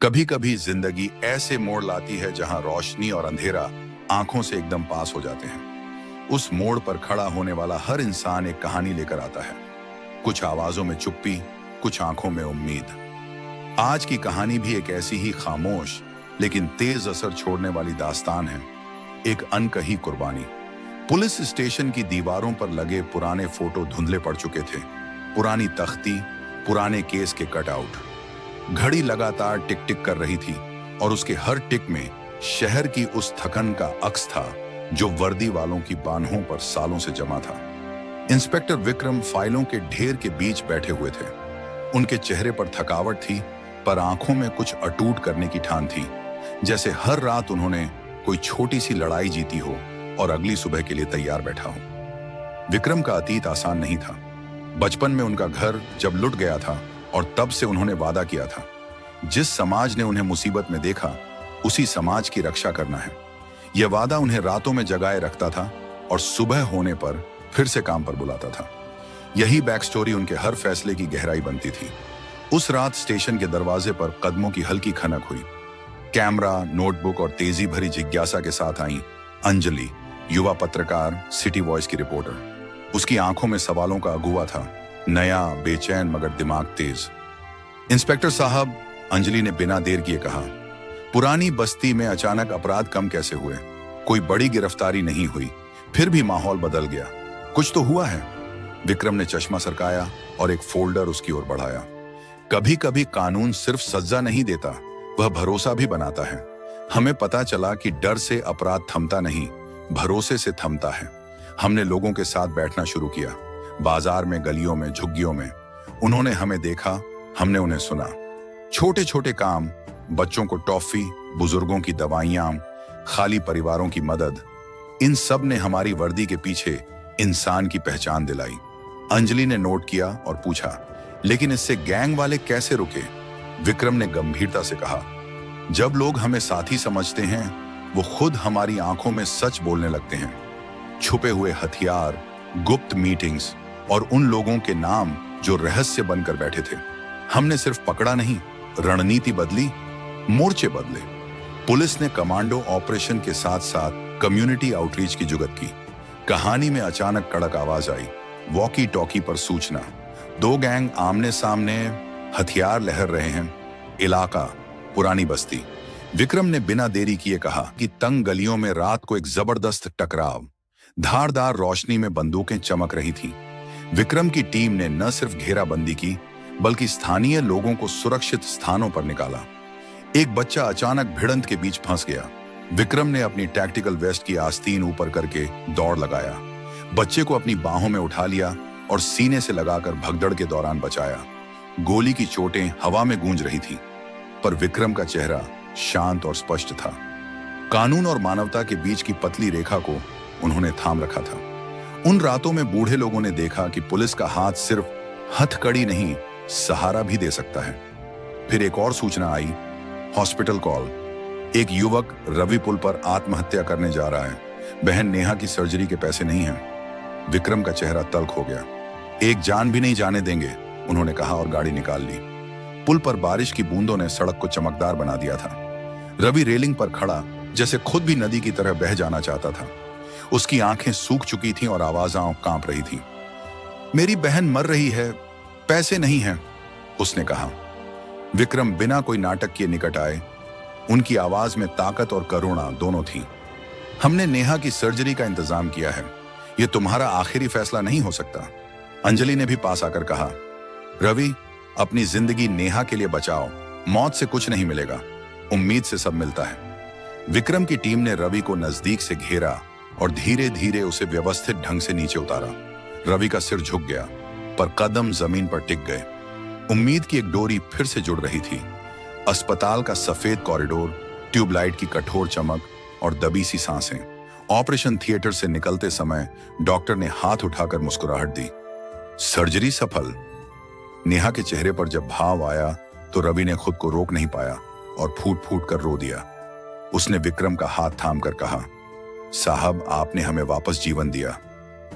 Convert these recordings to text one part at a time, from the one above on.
कभी कभी जिंदगी ऐसे मोड़ लाती है जहां रोशनी और अंधेरा आंखों से एकदम पास हो जाते हैं। उस मोड़ पर खड़ा होने वाला हर इंसान एक कहानी लेकर आता है। कुछ आवाजों में चुप्पी, कुछ आंखों में उम्मीद। आज की कहानी भी एक ऐसी ही खामोश लेकिन तेज असर छोड़ने वाली दास्तान है। एक अनकही कुर्बानी। पुलिस स्टेशन की दीवारों पर लगे पुराने फोटो धुंधले पड़ चुके थे। पुरानी तख्ती, पुराने केस के कटआउट। घड़ी लगातार टिक टिक कर रही थी और उसके हर टिक में शहर की उस थकन का अक्स था जो वर्दी वालों की बाहों पर सालों से जमा था। इंस्पेक्टर विक्रम फाइलों के ढेर के बीच बैठे हुए थे। उनके चेहरे पर थकावट थी, पर आंखों में कुछ अटूट करने की ठान थी, जैसे हर रात उन्होंने कोई छोटी सी लड़ाई जीती हो और अगली सुबह के लिए तैयार बैठा हो। विक्रम का अतीत आसान नहीं था। बचपन में उनका घर जब लुट गया था और तब से उन्होंने वादा किया था, जिस समाज ने उन्हें मुसीबत में देखा उसी समाज की रक्षा करना है। यह वादा उन्हें रातों में जगाए रखता था और सुबह होने पर फिर से काम पर बुलाता था। यही बैक स्टोरी उनके हर फैसले की गहराई बनती थी। उस रात स्टेशन के दरवाजे पर कदमों की हल्की खनक हुई। कैमरा, नोटबुक और तेजी भरी जिज्ञासा के साथ आई अंजलि, युवा पत्रकार, सिटी वॉइस की रिपोर्टर। उसकी आंखों में सवालों का अगुआ था, नया, बेचैन मगर दिमाग तेज। इंस्पेक्टर साहब, अंजलि ने बिना देर किए कहा, पुरानी बस्ती में अचानक अपराध कम कैसे हुए? कोई बड़ी गिरफ्तारी नहीं हुई, फिर भी माहौल बदल गया। कुछ तो हुआ है। विक्रम ने चश्मा सरकाया और एक फोल्डर उसकी ओर बढ़ाया। कभी कभी कानून सिर्फ सजा नहीं देता, वह भरोसा भी बनाता है। हमें पता चला कि डर से अपराध थमता नहीं, भरोसे से थमता है। हमने लोगों के साथ बैठना शुरू किया, बाजार में, गलियों में, झुग्गियों में। उन्होंने हमें देखा, हमने उन्हें सुना। छोटे छोटे काम, बच्चों को टॉफी, बुजुर्गों की दवाइयां, खाली परिवारों की मदद, इन सब ने हमारी वर्दी के पीछे इंसान की पहचान दिलाई। अंजलि ने नोट किया और पूछा, लेकिन इससे गैंग वाले कैसे रुके? विक्रम ने गंभीरता से कहा, जब लोग हमें साथी समझते हैं, वो खुद हमारी आंखों में सच बोलने लगते हैं। छुपे हुए हथियार, गुप्त मीटिंग्स और उन लोगों के नाम जो रहस्य बनकर बैठे थे। हमने सिर्फ पकड़ा नहीं, रणनीति बदली, मोर्चे बदले। पुलिस ने कमांडो ऑपरेशन के साथ साथ कम्युनिटी आउटरीच की जुगत की। कहानी में अचानक कड़क आवाज आई, वॉकी टॉकी पर सूचना, 2 गैंग आमने सामने, हथियार लहर रहे हैं। इलाका पुरानी बस्ती। विक्रम ने बिना देरी किए कहा कि तंग गलियों में रात को एक जबरदस्त टकराव। धारदार रोशनी में बंदूकें चमक रही थीं। विक्रम की टीम ने न सिर्फ घेराबंदी की, बल्कि स्थानीय लोगों को सुरक्षित स्थानों पर निकाला। एक बच्चा अचानक भिड़ंत के बीच फंस गया। विक्रम ने अपनी टैक्टिकल वेस्ट की आस्तीन ऊपर करके दौड़ लगाया। बच्चे को अपनी बाहों में उठा लिया और सीने से लगाकर भगदड़ के दौरान बचाया। गोली की चोटें हवा में गूंज रही थी, पर विक्रम का चेहरा शांत और स्पष्ट था। कानून और मानवता के बीच की पतली रेखा को उन्होंने थाम रखा था। उन रातों में बूढ़े लोगों ने देखा कि पुलिस का हाथ सिर्फ हथकड़ी नहीं, सहारा भी दे सकता है। फिर एक और सूचना आई, हॉस्पिटल कॉल। एक युवक रवि पुल पर आत्महत्या करने जा रहा है। बहन नेहा की सर्जरी के पैसे नहीं हैं। विक्रम का चेहरा तल्ख हो गया। एक जान भी नहीं जाने देंगे, उन्होंने कहा और गाड़ी निकाल ली। पुल पर बारिश की बूंदों ने सड़क को चमकदार बना दिया था। रवि रेलिंग पर खड़ा, जैसे खुद भी नदी की तरह बह जाना चाहता था। उसकी आंखें सूख चुकी थीं और आवाज़ें कांप रही थीं। मेरी बहन मर रही है, पैसे नहीं हैं, उसने कहा। विक्रम बिना कोई नाटक किए निकट आए। उनकी आवाज में ताकत और करुणा दोनों थी। हमने नेहा की सर्जरी का इंतजाम किया है, यह तुम्हारा आखिरी फैसला नहीं हो सकता। अंजलि ने भी पास आकर कहा, रवि, अपनी जिंदगी नेहा के लिए बचाओ। मौत से कुछ नहीं मिलेगा, उम्मीद से सब मिलता है। विक्रम की टीम ने रवि को नजदीक से घेरा और धीरे धीरे उसे व्यवस्थित ढंग से नीचे उतारा। रवि का सिर झुक गया, पर कदम जमीन पर टिक गए। उम्मीद की एक डोरी फिर से जुड़ रही थी। अस्पताल का सफेद कॉरिडोर, ट्यूबलाइट की कठोर चमक और दबी सी सांसें। ऑपरेशन थिएटर से निकलते समय डॉक्टर ने हाथ उठाकर मुस्कुराहट दी। सर्जरी सफल। नेहा के चेहरे पर जब भाव आया तो रवि ने खुद को रोक नहीं पाया और फूट फूट कर रो दिया। उसने विक्रम का हाथ थामकर कहा, साहब, आपने हमें वापस जीवन दिया।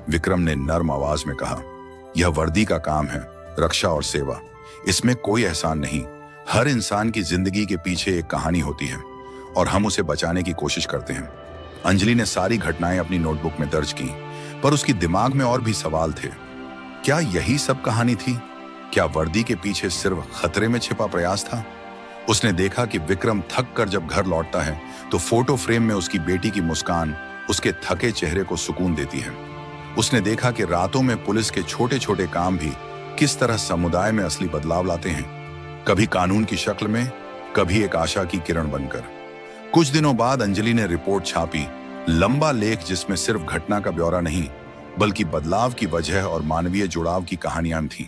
विक्रम ने नर्म आवाज में कहा, यह वर्दी का काम है, रक्षा और सेवा, इसमें कोई एहसान नहीं। हर इंसान की जिंदगी के पीछे एक कहानी होती है और हम उसे बचाने की कोशिश करते हैं। अंजलि ने सारी घटनाएं अपनी नोटबुक में दर्ज की, पर उसकी दिमाग में और भी सवाल थे। क्या यही सब कहानी थी? क्या वर्दी के पीछे सिर्फ खतरे में छिपा प्रयास था? उसने देखा कि विक्रम थक कर जब घर लौटता है तो फोटो फ्रेम में उसकी बेटी की मुस्कान उसके थके चेहरे को सुकून देती है। उसने देखा कि रातों में पुलिस के छोटे छोटे काम भी किस तरह समुदाय में असली बदलाव लाते हैं, कभी कानून की शक्ल में, कभी एक आशा की किरण बनकर। कुछ दिनों बाद अंजलि ने रिपोर्ट छापी, लंबा लेख जिसमें सिर्फ घटना का ब्यौरा नहीं बल्कि बदलाव की वजह और मानवीय जुड़ाव की कहानियां थीं।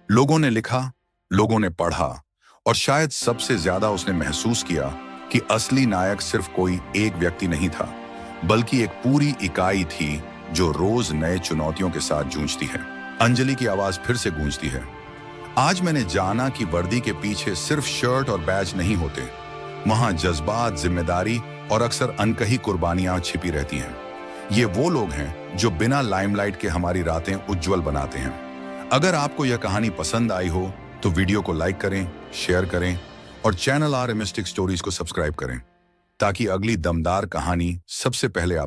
लोगों ने लिखा, लोगों ने पढ़ा और शायद सबसे ज्यादा उसने महसूस किया कि असली नायक सिर्फ कोई एक व्यक्ति नहीं था, बल्कि एक पूरी इकाई थी जो रोज नए चुनौतियों के साथ जूझती है। अंजलि की आवाज फिर से गूंजती है। आज मैंने जाना कि वर्दी के पीछे सिर्फ शर्ट और बैज नहीं होते, वहां जज्बात, जिम्मेदारी और अक्सर अनकही कुर्बानियां छिपी रहती हैं। ये वो लोग हैं जो बिना लाइमलाइट के हमारी रातें उज्जवल बनाते हैं। अगर आपको यह कहानी पसंद आई हो तो वीडियो को लाइक करें, शेयर करें और चैनल आर मिस्टिक स्टोरीज को सब्सक्राइब करें ताकि अगली दमदार कहानी सबसे पहले आप